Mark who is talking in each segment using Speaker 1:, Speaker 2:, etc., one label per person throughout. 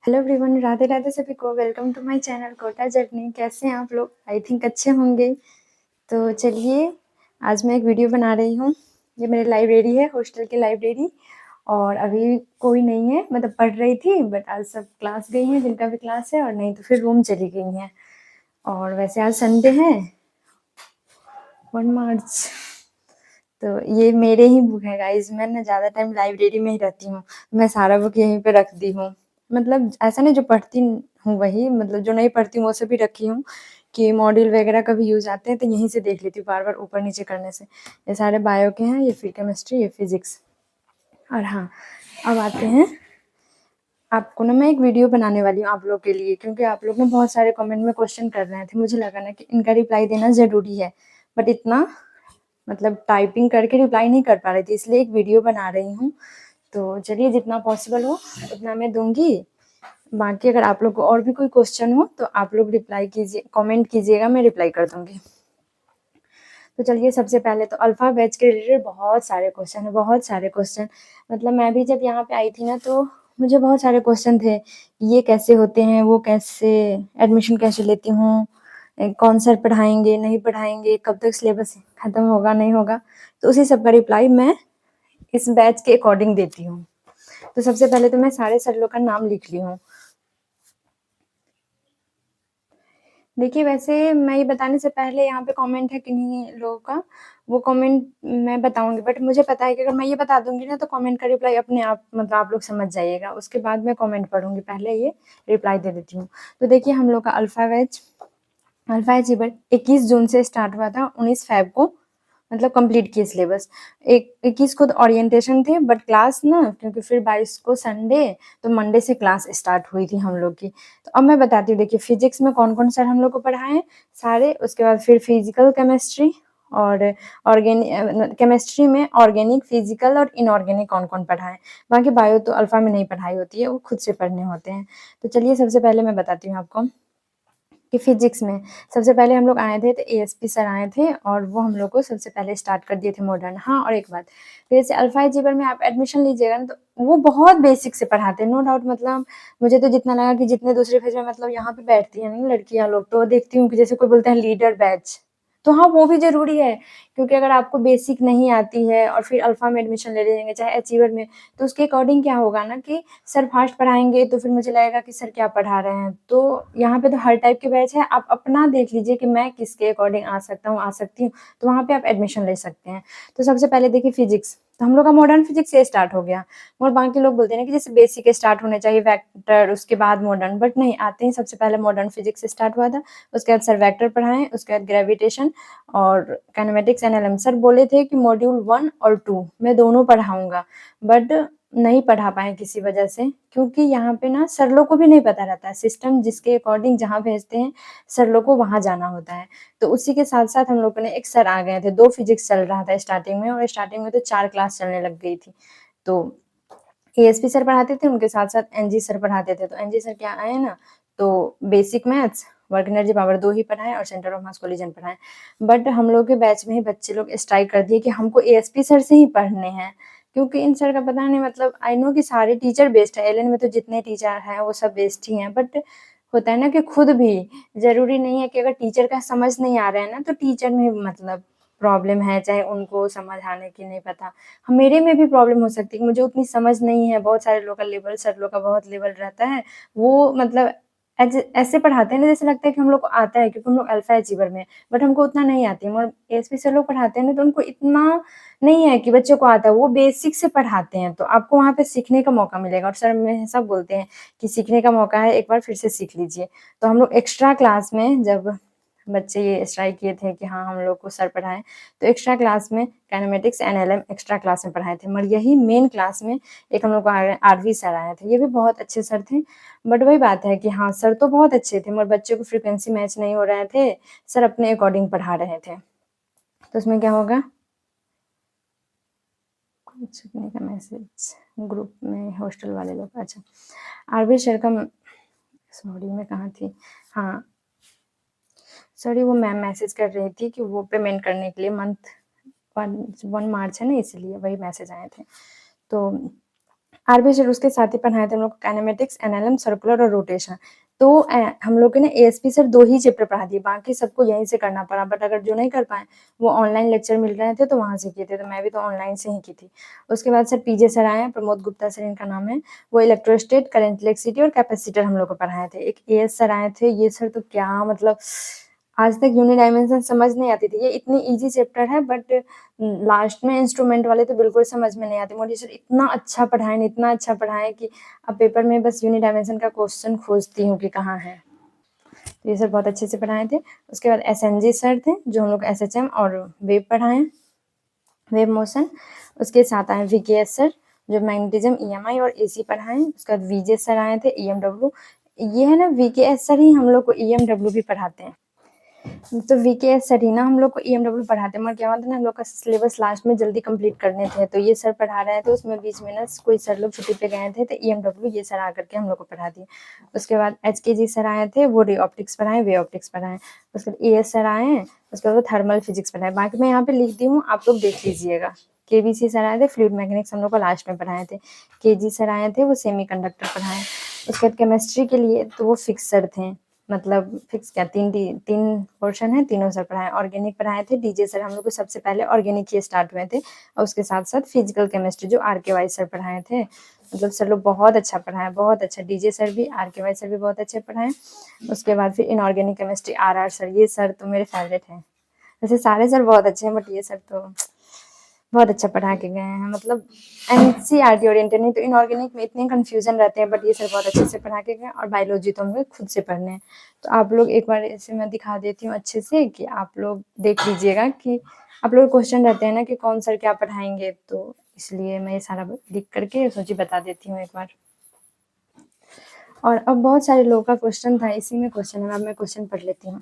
Speaker 1: Hello everyone, Radhe Radhe सभी को। Welcome to my channel Kota journey. कैसे हैं आप लोग? आई थिंक अच्छे होंगे। तो चलिए, आज मैं एक वीडियो बना रही हूँ। ये मेरी लाइब्रेरी है, हॉस्टल की लाइब्रेरी। और अभी कोई नहीं है, मतलब पढ़ रही थी, बट आज सब क्लास गई हैं जिनका भी क्लास है, और नहीं तो फिर रूम चली गई हैं। और वैसे आज संडे है, 1 मार्च। तो ये मेरे ही बुक है गाइज। मैं ना ज़्यादा टाइम लाइब्रेरी में ही रहती हूँ। मैं सारा बुक यहीं पे रख दी हूँ। मतलब ऐसा नहीं, जो पढ़ती हूँ वही, मतलब जो नहीं पढ़ती हूँ वो सब भी रखी हूँ कि मॉड्यूल वगैरह कभी यूज आते हैं तो यहीं से देख लेती हूँ, बार बार ऊपर नीचे करने से। ये सारे बायो के हैं, ये फिर केमिस्ट्री, ये फिजिक्स। और हाँ, अब आते हैं, आपको ना मैं एक वीडियो बनाने वाली हूँ आप लोग के लिए, क्योंकि आप लोग ने बहुत सारे कमेंट में क्वेश्चन कर रहे थे। मुझे लगा ना कि इनका रिप्लाई देना ज़रूरी है, बट इतना मतलब टाइपिंग करके रिप्लाई नहीं कर पा रही थी, इसलिए एक वीडियो बना रही हूँ। तो चलिए, जितना पॉसिबल हो उतना मैं दूंगी। बाकी अगर आप लोग को और भी कोई क्वेश्चन हो तो आप लोग रिप्लाई कीजिए, कमेंट कीजिएगा, मैं रिप्लाई कर दूंगी। तो चलिए, सबसे पहले तो अल्फ़ा बैच के रिलेटेड बहुत सारे क्वेश्चन है, बहुत सारे क्वेश्चन। मतलब मैं भी जब यहाँ पे आई थी ना, तो मुझे बहुत सारे क्वेश्चन थे, ये कैसे होते हैं, वो कैसे, एडमिशन कैसे लेती हूँ, कौन सर पढ़ाएंगे नहीं पढ़ाएंगे, कब तक सिलेबस खत्म होगा नहीं होगा। तो उसी सब का रिप्लाई मैं इस बैच के अकॉर्डिंग देती हूँ। तो सबसे पहले तो मैं सारे सर लोग का नाम लिख ली हूँ। देखिए, वैसे मैं ये बताने से पहले यहाँ पे कमेंट है किन्हीं लोगों का, वो कमेंट मैं बताऊँगी। बट मुझे पता है कि अगर मैं ये बता दूँगी ना, तो कमेंट का रिप्लाई अपने आप, मतलब आप लोग समझ जाइएगा। उसके बाद मैं कमेंट पढ़ूँगी, पहले ये रिप्लाई दे देती हूँ। तो देखिए, हम लोग का अल्फ़ा एचिवर 21 जून से स्टार्ट हुआ था, 19 फ़ेब को मतलब कंप्लीट किए सिलेबस। 21 को तो ओरिएंटेशन थे, बट क्लास ना, क्योंकि फिर 22 को संडे, तो मंडे से क्लास स्टार्ट हुई थी हम लोग की। तो अब मैं बताती हूँ, देखिए फिजिक्स में कौन कौन सर हम लोग को पढ़ाए सारे। उसके बाद फिर फिजिकल केमिस्ट्री और ऑर्गेनिक केमिस्ट्री में ऑर्गेनिक, फिजिकल और इनऑर्गेनिक कौन कौन पढ़ाए। बाकी बायो तो अल्फा में नहीं पढ़ाई होती है, वो खुद से पढ़ने होते हैं। तो चलिए, सबसे पहले मैं बताती हूँ आपको कि फिजिक्स में सबसे पहले हम लोग आए थे, तो एएसपी सर आए थे, और वो हम लोग को सबसे पहले स्टार्ट कर दिए थे मॉडर्न। हाँ, और एक बात, जैसे अल्फा एचिवर में आप एडमिशन लीजिएगा ना, तो वो बहुत बेसिक से पढ़ाते हैं, नो डाउट। मतलब मुझे तो जितना लगा कि जितने दूसरे फेज में मतलब यहाँ पे बैठती हैं ना लड़कियां लोग, तो देखती हूँ कि जैसे कोई बोलते हैं लीडर बैच, तो हाँ, वो भी जरूरी है। क्योंकि अगर आपको बेसिक नहीं आती है और फिर अल्फा में एडमिशन ले लेंगे, चाहे अचीवर में, तो उसके अकॉर्डिंग क्या होगा ना कि सर फास्ट पढ़ाएंगे, तो फिर मुझे लगेगा कि सर क्या पढ़ा रहे हैं। तो यहाँ पे तो हर टाइप के बैच है, आप अपना देख लीजिए कि मैं किसके अकॉर्डिंग आ सकता हूँ, आ सकती हूँ, तो वहाँ पे आप एडमिशन ले सकते हैं। तो सबसे पहले देखिए फिजिक्स, तो हम लोग का मॉडर्न फिजिक्स से स्टार्ट हो गया। और बाकी लोग बोलते हैं ना कि जैसे बेसिक स्टार्ट होने चाहिए, वेक्टर, उसके बाद मॉडर्न, बट नहीं, आते ही सबसे पहले मॉडर्न फिजिक्स से स्टार्ट हुआ था। उसके बाद सर वेक्टर पढ़ाएं, उसके बाद ग्रेविटेशन और काइनेमेटिक्स एनालिसिस। सर बोले थे कि मॉड्यूल 1 और 2 मैं दोनों पढ़ाऊंगा, बट नहीं पढ़ा पाए किसी वजह से, क्योंकि यहाँ पे ना सर लोग को भी नहीं पता रहता है सिस्टम, जिसके अकॉर्डिंग जहाँ भेजते हैं सर लोग को वहाँ जाना होता है। तो उसी के साथ साथ हम लोग ने एक सर आ गए थे, 2 फिजिक्स चल रहा था स्टार्टिंग में, और स्टार्टिंग में तो 4 क्लास चलने लग गई थी। तो एएसपी सर पढ़ाते थे, उनके साथ साथ एनजी सर पढ़ाते थे। तो एनजी सर क्या आए ना, तो basic maths, work energy power 2 ही पढ़ाए, और सेंटर ऑफ मास कोलिजन पढ़ाए। बट हम लोग के बैच में ही बच्चे लोग स्ट्राइक कर दिए कि हमको एएसपी सर से ही पढ़ने हैं, क्योंकि इन सर का पता नहीं, मतलब आई नो कि सारे टीचर बेस्ट है, एलएन में तो जितने टीचर हैं वो सब बेस्ट ही हैं, बट होता है ना कि खुद भी जरूरी नहीं है कि अगर टीचर का समझ नहीं आ रहा है ना, तो टीचर में मतलब प्रॉब्लम है, चाहे उनको समझ आने की नहीं पता। मेरे में भी प्रॉब्लम हो सकती है कि मुझे उतनी समझ नहीं है, बहुत सारे लोग का लेवल, सर लोग का बहुत लेवल रहता है, वो मतलब ऐसे पढ़ाते हैं ना, जैसे लगता है कि हम लोग को आता है, क्योंकि हम लोग अल्फा अचीवर में, बट हमको उतना नहीं आती है। और एएसपी सर लोग पढ़ाते हैं ना, तो उनको इतना नहीं है कि बच्चों को आता है, वो बेसिक से पढ़ाते हैं, तो आपको वहाँ पे सीखने का मौका मिलेगा। और सर हमेशा बोलते हैं कि सीखने का मौका है, एक बार फिर से सीख लीजिए। तो हम लोग एक्स्ट्रा क्लास में, जब बच्चे ये स्ट्राइक किए थे कि हाँ हम लोग को सर पढ़ाएं, तो एक्स्ट्रा क्लास में काइनेमेटिक्स एनएलएम एक्स्ट्रा क्लास में पढ़ाए थे, मगर यही मेन क्लास में एक हम लोग को आरवी सर आए थे, ये भी बहुत अच्छे सर थे। बट वही बात है कि हाँ, सर तो बहुत अच्छे थे, मगर बच्चों को फ्रिक्वेंसी मैच नहीं हो रहे थे, सर अपने अकॉर्डिंग पढ़ा रहे थे। तो उसमें क्या होगा, छुपने का मैसेज ग्रुप में हॉस्टल वाले लोग, अच्छा आरवी सर का, सॉरी मैं कहाँ थी, हाँ सॉरी, वो मैम मैसेज कर रही थी कि वो पेमेंट करने के लिए मंथ 1 मार्च है ना, इसलिए वही मैसेज आए थे। तो आरबी सर उसके साथ ही पढ़ाए थे हम लोग को काइनेमेटिक्स, एनालम, सर्कुलर और रोटेशन। तो हम लोग के ना एएसपी सर 2 ही चैप्टर पढ़ा दिए, बाकी सबको यहीं से करना पड़ा। बट अगर जो नहीं कर पाए, वो ऑनलाइन लेक्चर मिल रहे थे तो वहाँ से किए थे, तो मैं भी तो ऑनलाइन से ही की थी। उसके बाद सर पीजे सर आए हैं, प्रमोद गुप्ता सर इनका नाम है। वो इलेक्ट्रोस्टैट, करंट, इलेक्ट्रिसिटी और कैपेसिटर हम लोग को पढ़ाए थे। एक एएस सर आए थे, ये सर तो क्या मतलब आज तक यूनि डायमेंशन समझ नहीं आती थी। ये इतनी ईज़ी चैप्टर है बट लास्ट में इंस्ट्रूमेंट वाले तो बिल्कुल समझ में नहीं आते। मोदी सर इतना अच्छा पढ़ाएँ न, इतना अच्छा पढ़ाएँ कि अब पेपर में बस यूनि डायमेंशन का क्वेश्चन खोजती हूँ कि कहाँ है। तो ये सर बहुत अच्छे से पढ़ाए थे। उसके बाद एसएनजी सर थे, जो हम लोग एसएचएम और वेव पढ़ाएँ, वेव मोशन। उसके साथ आए वीकेएस सर, जो मैग्नेटिज्म, ईएमआई और एसी पढ़ाएँ। उसके बाद वीजे सर आए थे, ईएमडब्ल्यू। ये है ना वीकेएस सर ही हम लोग को ईएमडब्ल्यू भी पढ़ाते हैं। तो वीकेएस सर ही ना हम लोग को ईएमडब्ल्यू पढ़ाते हैं, मगर क्या होता है ना, हम लोग का सिलेबस लास्ट में जल्दी कंप्लीट करने थे, तो ये सर पढ़ा रहे थे। उसमें बीच में ना कोई सर लोग छुट्टी पे गए थे, तो ईएमडब्ल्यू ये सर आकर के हम लोग को पढ़ा दिए। उसके बाद एचकेजी सर आए थे, वो रे ऑप्टिक्स पढ़ाए, वे ऑप्टिक्स पढ़ाए। उसके बाद एएस सर आए हैं, उसके बाद थर्मल फिजिक्स पढ़ाए। बाकी मैं यहाँ पे लिख दी हूँ, आप लोग देख लीजिएगा। केबीसी सर आए थे, फ्लूइड मैकेनिक्स हम लोग को लास्ट में पढ़ाए थे। केजी सर आए थे, वो सेमीकंडक्टर पढ़ाए। उसके बाद केमिस्ट्री के लिए तो वो फिक्स सर थे, मतलब फिक्स क्या, 3 पोर्शन है, तीनों सर पढ़ाए। ऑर्गेनिक पढ़ाए थे डीजे सर, हम लोग को सबसे पहले ऑर्गेनिक ही स्टार्ट हुए थे, और उसके साथ-साथ फिजिकल केमिस्ट्री जो आरके वाई सर पढ़ाए थे। मतलब सर लोग बहुत अच्छा पढ़ाए, बहुत अच्छा। डीजे सर भी, आरके वाई सर भी बहुत अच्छे पढ़ाए। उसके बाद फिर इनऑर्गेनिक केमिस्ट्री आरआर सर, ये सर तो मेरे फेवरेट हैं। वैसे सारे सर बहुत अच्छे हैं, बट ये सर तो बहुत अच्छा पढ़ा के गए हैं। मतलब एनसीईआरटी ओरिएंटेड, नहीं तो इनऑर्गेनिक में इतने कंफ्यूजन रहते हैं, बट ये सर बहुत अच्छे से पढ़ा के गए। और बायोलॉजी तो हमें खुद से पढ़ने हैं। तो आप लोग एक बार ऐसे मैं दिखा देती हूँ अच्छे से, कि आप लोग देख लीजिएगा कि आप लोग क्वेश्चन रहते हैं ना कि कौन सर क्या पढ़ाएंगे, तो इसलिए मैं ये सारा लिख करके सोची बता देती हूँ एक बार। और अब बहुत सारे लोगों का क्वेश्चन था, इसी में क्वेश्चन है, अब मैं क्वेश्चन पढ़ लेती हूँ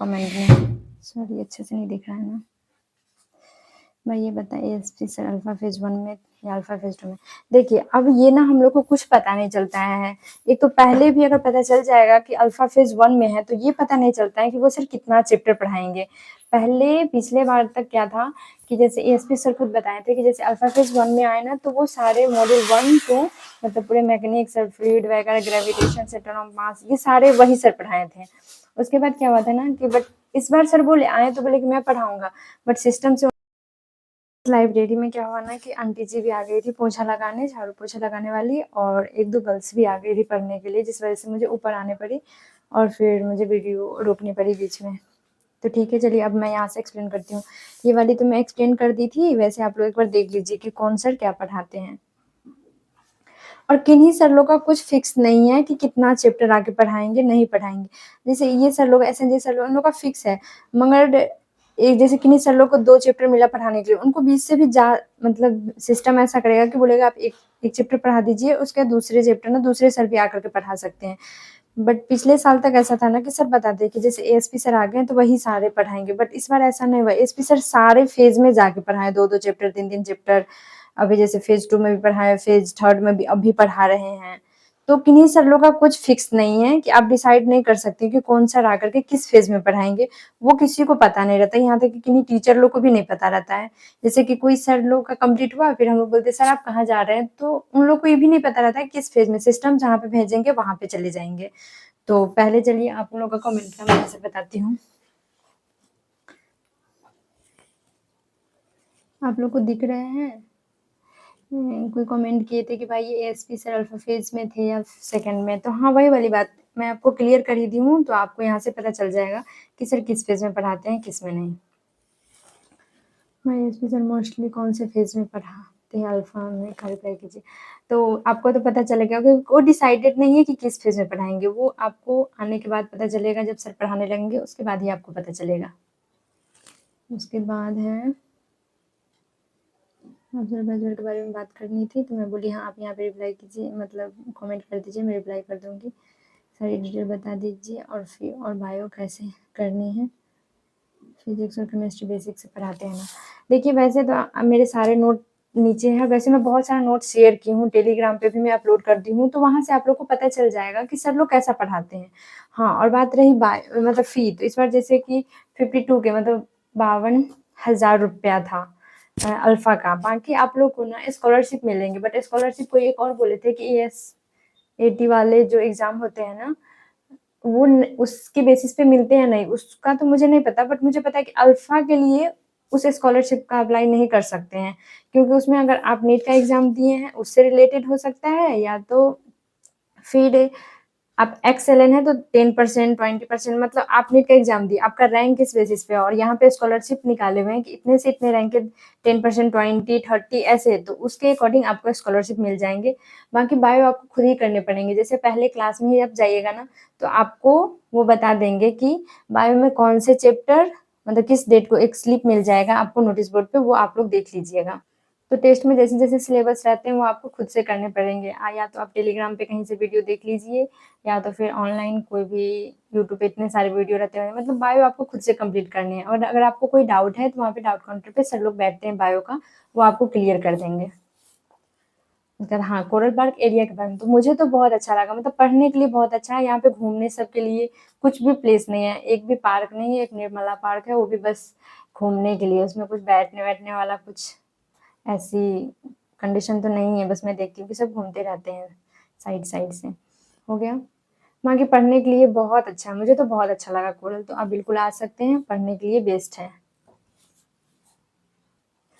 Speaker 1: कमेंट में। सॉरी, अच्छे से नहीं दिख रहा है ना। भाई ये बताइए, एएसपी सर अल्फा फेज 1 में या अल्फा फेज 2 में? देखिए, अब ये ना हम लोग को कुछ पता नहीं चलता है। एक तो पहले भी अगर पता चल जाएगा कि अल्फा फेज 1 में है, तो ये पता नहीं चलता है कि वो सर कितना चैप्टर पढ़ाएंगे। पहले पिछले बार तक क्या था कि जैसे एएसपी सर खुद बताए थे कि जैसे अल्फा फेज 1 में आए ना, तो वो सारे मॉड्यूल 1 2 मतलब पूरे मैकेनिक्स और फ्लूइड वगैरह, ग्रेविटेशन, सेंटर ऑफ मास, ये सारे वही सर पढ़ाए थे। उसके बाद क्या हुआ था ना कि बट इस बार सर बोले आए, तो बोले कि मैं पढ़ाऊंगा, बट सिस्टम से लाइब्रेरी में क्या हुआ ना कि आंटी जी भी आ गई थी पोछा लगाने, झाड़ू पोछा लगाने वाली, और 1-2 गर्ल्स भी आ गई थी पढ़ने के लिए, जिस वजह से मुझे ऊपर आने पड़ी और फिर मुझे वीडियो रोकनी पड़ी बीच में। तो ठीक है, चलिए अब मैं यहाँ से एक्सप्लेन करती हूँ। ये वाली तो मैं एक्सप्लेन कर दी थी, वैसे आप लोग एक बार देख लीजिए कि कौन सर क्या पढ़ाते हैं। और किन्हीं सर लोग का कुछ फिक्स नहीं है कि कितना चैप्टर आगे पढ़ाएँगे, नहीं पढ़ाएँगे। जैसे ये सर लोग, एसएनजी सर लोग, उन लोग का फिक्स है, मगर एक जैसे किन्हीं सर लोग को 2 चैप्टर मिला पढ़ाने के लिए, उनको बीच से भी मतलब सिस्टम ऐसा करेगा कि बोलेगा आप एक चैप्टर पढ़ा दीजिए, उसके बाद दूसरे चैप्टर ना दूसरे सर भी आकर के पढ़ा सकते हैं। बट पिछले साल तक ऐसा था ना कि सर बताते कि जैसे एएसपी सर आ गए हैं तो वही सारे पढ़ाएँगे, बट इस बार ऐसा नहीं हुआ। एएसपी सर सारे फेज़ में जाके पढ़ाए, 2-2 चैप्टर, 3-3 चैप्टर। अभी जैसे फेज़ 2 में भी पढ़ाए, फेज़ 3 में भी अभी पढ़ा रहे हैं। तो किन्हीं सर लोग का कुछ फिक्स नहीं है कि आप डिसाइड नहीं कर सकते कि कौन सर आकर के किस फेज़ में पढ़ाएँगे, वो किसी को पता नहीं रहता। यहाँ तक कि किन्हीं टीचर लोग को भी नहीं पता रहता है। जैसे कि कोई सर लोग का कंप्लीट हुआ, फिर हम लोग बोलते हैं सर आप कहाँ जा रहे हैं? तो उन लोग को ये भी नहीं पता रहता है किस फेज़ में, सिस्टम जहाँ पे भेजेंगे वहाँ पे चले जाएँगे। तो पहले चलिए आप लोगों का कमेंट का मैं यहाँ से बताती हूँ। आप लोग को दिख रहे हैं? कोई कमेंट किए थे कि भाई ये एएसपी सर अल्फा फेज में थे या सेकंड में, तो हाँ वही वाली बात मैं आपको क्लियर कर ही दी हूँ, तो आपको यहाँ से पता चल जाएगा कि सर किस फेज में पढ़ाते हैं, किस में नहीं। मैं एएसपी सर मोस्टली कौन से फेज में पढ़ाते हैं अल्फा में, क्लैरिफाई कीजिए। तो आपको तो पता चलेगा क्योंकि वो डिसाइडेड नहीं है कि किस फेज में पढ़ाएंगे, वो आपको आने के बाद पता चलेगा, जब सर पढ़ाने लगेंगे उसके बाद ही आपको पता चलेगा। उसके बाद है ऑब्जर्वर के बारे में बात करनी थी, तो मैं बोली हाँ आप यहाँ पे रिप्लाई कीजिए, मतलब कमेंट कर दीजिए, मैं रिप्लाई कर दूँगी। सारी डिटेल बता दीजिए, और फिर और बायो कैसे करनी है, फिजिक्स और केमिस्ट्री बेसिक से पढ़ाते हैं ना। देखिए वैसे तो मेरे सारे नोट नीचे हैं, वैसे मैं बहुत सारा नोट शेयर की हूँ, टेलीग्राम पे भी मैं अपलोड कर दी हूँ, तो वहाँ से आप लोग को पता चल जाएगा कि सर लोग कैसा पढ़ाते हैं। हाँ, और बात रही मतलब फ़ी, तो इस बार जैसे कि 52 के मतलब 52,000 रुपया था। अल्फ़ा का। बाकी आप लोग को ना स्कॉलरशिप मिलेंगे, बट स्कॉलरशिप को एक और बोले थे कि एएस-एटी वाले जो एग्ज़ाम होते हैं ना, वो न उसके बेसिस पे मिलते हैं नहीं, उसका तो मुझे नहीं पता, बट मुझे पता है कि अल्फ़ा के लिए उस स्कॉलरशिप का अप्लाई नहीं कर सकते हैं, क्योंकि उसमें अगर आप नीट का एग्ज़ाम दिए हैं, उससे रिलेटेड हो सकता है, या तो फिर आप एक्स-एल-एन है तो 10% 20% मतलब आप नीट का एग्ज़ाम दिए, आपका रैंक किस बेसिस पे है और यहाँ पे स्कॉलरशिप निकाले हुए हैं कि इतने से इतने रैंक के 10%, 20, 30 ऐसे, तो उसके अकॉर्डिंग आपको स्कॉलरशिप मिल जाएँगे। बाकी बायो आपको खुद ही करने पड़ेंगे, जैसे पहले क्लास में ही आप जाइएगा ना, तो आपको वो बता देंगे कि बायो में कौन से चैप्टर मतलब किस डेट को एक स्लिप मिल जाएगा आपको नोटिस बोर्ड पे, वो आप लोग देख लीजिएगा। तो टेस्ट में जैसे-जैसे सिलेबस रहते हैं, वो आपको खुद से करने पड़ेंगे। या तो आप टेलीग्राम पे कहीं से वीडियो देख लीजिए, या तो फिर ऑनलाइन कोई भी यूट्यूब पे इतने सारे वीडियो रहते हैं, मतलब बायो आपको खुद से कंप्लीट करनी है और अगर आपको कोई डाउट है, तो वहाँ पे डाउट काउंटर पे सर लोग बैठते हैं बायो का, वो आपको क्लियर कर देंगे। मतलब हाँ, कोरल पार्क एरिया के बारे में तो मुझे तो बहुत अच्छा लगा, मतलब पढ़ने के लिए बहुत अच्छा है, यहाँ पे घूमने सबके लिए कुछ भी प्लेस नहीं है, एक भी पार्क नहीं है, एक निर्मला पार्क है, वो भी बस घूमने के लिए, उसमें कुछ बैठने-वैठने वाला कुछ ऐसी कंडीशन तो नहीं है, बस मैं देखती हूँ कि सब घूमते रहते हैं साइड-साइड से। हो गया? बाकी पढ़ने के लिए बहुत अच्छा है, मुझे तो बहुत अच्छा लगा कोरल, तो आप बिल्कुल आ सकते हैं, पढ़ने के लिए बेस्ट है।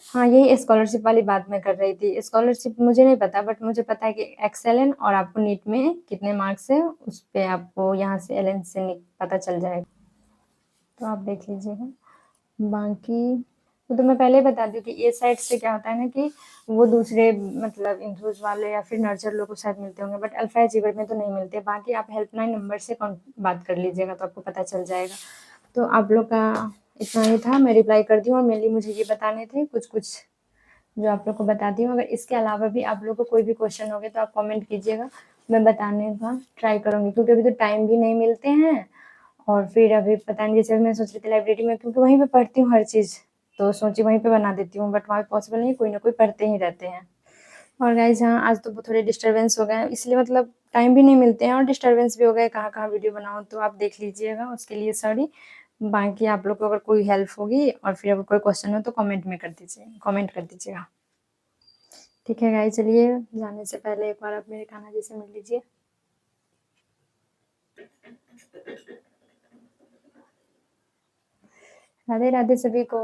Speaker 1: हाँ, यही स्कॉलरशिप वाली बात मैं कर रही थी। स्कॉलरशिप मुझे नहीं पता, बट मुझे पता है कि एक्स-एल-एन और आपको नीट में कितने मार्क्स हैं, उस पे आपको यहाँ से एल-एन से नि पता चल जाएगा। तो आप देख लीजिएगा। बाकी वो तो मैं पहले ही बता दी कि ये साइट से क्या होता है ना कि वो दूसरे मतलब इंथ्यूज वाले या फिर नर्सर लोग को शायद मिलते होंगे, बट अल्फा अचीवर में तो नहीं मिलते। बाकी आप हेल्पलाइन नंबर से बात कर लीजिएगा, तो आपको पता चल जाएगा। तो आप लोग का इतना ही था, मैं रिप्लाई कर दी हूँ और मेनली मुझे ये बताने थे कुछ-कुछ जो आप लोग को बताती हूँ। अगर इसके अलावा भी आप लोग को कोई भी क्वेश्चन होंगे तो आप कमेंट कीजिएगा, मैं बताने का ट्राई करूँगी, क्योंकि अभी तो टाइम भी नहीं मिलते हैं और फिर अभी पता नहीं, जैसे मैं सोच रही थी लाइब्रेरी में, क्योंकि वहीं पे पढ़ती हूँ हर चीज़, तो सोची वहीं पे बना देती हूँ, बट वहाँ पे पॉसिबल नहीं है, कोई ना कोई पढ़ते ही रहते हैं। और गाइज़ हाँ, आज तो थोड़े डिस्टर्बेंस हो गए हैं, इसलिए मतलब टाइम भी नहीं मिलते हैं और डिस्टर्बेंस भी हो गए, कहाँ-कहाँ वीडियो बनाऊँ, तो आप देख लीजिएगा, उसके लिए सॉरी। बाकी आप लोग को अगर कोई हेल्प होगी और फिर अगर कोई क्वेश्चन हो तो कमेंट कर दीजिएगा। ठीक है गाइस, चलिए जाने से पहले एक बार आप मेरे कान्हा जी से मिल लीजिए। राधे राधे सभी को।